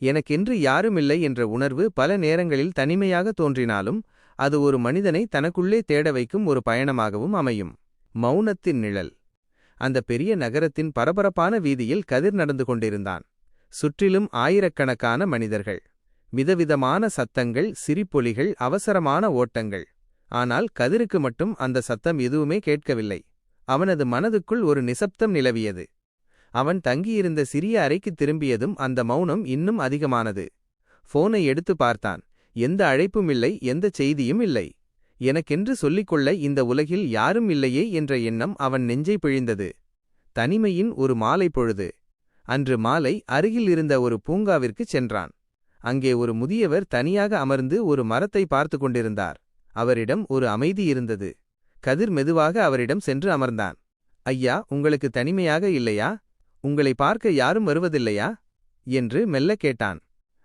எனக்கென்று யாருமில்லை என்ற உணர்வு பல நேரங்களில் தனிமையாக தோன்றினாலும் அது ஒரு மனிதனை தனக்குள்ளே தேட வைக்கும் ஒரு பயணமாகவும் அமையும். மௌனத்தின் நிழல். அந்த பெரிய நகரத்தின் பரபரப்பான வீதியில் கதிர் நடந்து கொண்டிருந்தான். சுற்றிலும் ஆயிரக்கணக்கான மனிதர்கள். விதவிதமான சத்தங்கள், சிரிப்பொலிகள், அவசரமான ஓட்டங்கள். ஆனால் கதிருக்கு மட்டும் அந்த சத்தம் எதுவுமே கேட்கவில்லை. அவனது மனதுக்குள் ஒரு நிசப்தம் நிலவியது. அவன் தங்கியிருந்த சிறிய அறைக்குத் திரும்பியதும் அந்த மௌனம் இன்னும் அதிகமானது. போனை எடுத்து பார்த்தான். எந்த அழைப்பும் இல்லை, எந்த செய்தியும் இல்லை. எனக்கென்று சொல்லிக்கொள்ள இந்த உலகில் யாரும் இல்லையே என்ற எண்ணம் அவன் நெஞ்சை பிழிந்தது. தனிமையின் ஒரு மாலை பொழுது. அன்று மாலை அருகில் இருந்த ஒரு பூங்காவிற்குச் சென்றான். அங்கே ஒரு முதியவர் தனியாக அமர்ந்து ஒரு மரத்தை பார்த்து கொண்டிருந்தார். அவரிடம் ஒரு அமைதி இருந்தது. கதிர் மெதுவாக அவரிடம் சென்று அமர்ந்தான். ஐயா, உங்களுக்கு தனிமையாக இல்லையா? உங்களை பார்க்க யாரும் வருவதில்லையா என்று மெல்ல கேட்டான்.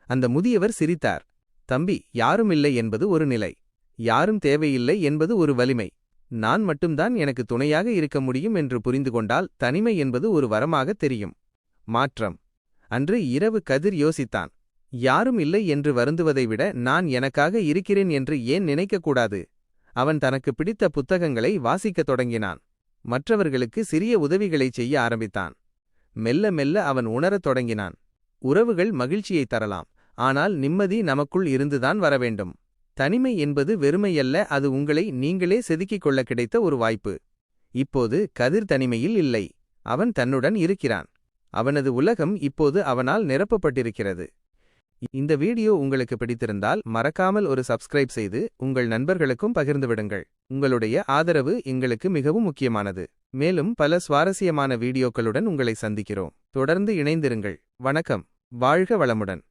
அந்த முதியவர் சிரித்தார். தம்பி, யாரும் இல்லை என்பது ஒரு நிலை. யாரும் தேவையில்லை என்பது ஒரு வலிமை. நான் மட்டும்தான் எனக்கு துணையாக இருக்க முடியும் என்று புரிந்து கொண்டால் தனிமை என்பது ஒரு வரமாகத் தெரியும். மாற்றம். அன்று இரவு கதிர் யோசித்தான். யாரும் இல்லை என்று வருந்துவதை விட நான் எனக்காக இருக்கிறேன் என்று ஏன் நினைக்கக்கூடாது? அவன் தனக்கு பிடித்த புத்தகங்களை வாசிக்கத் தொடங்கினான். மற்றவர்களுக்கு சிறிய உதவிகளைச் செய்ய ஆரம்பித்தான். மெல்ல மெல்ல அவன் உணரத் தொடங்கினான். உறவுகள் மகிழ்ச்சியைத் தரலாம், ஆனால் நிம்மதி நமக்குள் இருந்துதான் வரவேண்டும். தனிமை என்பது வெறுமையல்ல, அது உங்களை நீங்களே செதுக்கிக் கொள்ள கிடைத்த ஒரு வாய்ப்பு. இப்போது கதிர் தனிமையில் இல்லை. அவன் தன்னுடன் இருக்கிறான். அவனது உலகம் இப்போது அவனால் நிரப்பப்பட்டிருக்கிறது. இந்த வீடியோ உங்களுக்கு பிடித்திருந்தால் மறக்காமல் ஒரு சப்ஸ்கிரைப் செய்து உங்கள் நண்பர்களுக்கும் பகிர்ந்துவிடுங்கள். உங்களுடைய ஆதரவு எங்களுக்கு மிகவும் முக்கியமானது. மேலும் பல சுவாரஸ்யமான வீடியோக்களுடன் உங்களை சந்திக்கிறோம். தொடர்ந்து இணைந்திருங்கள். வணக்கம். வாழ்க வளமுடன்.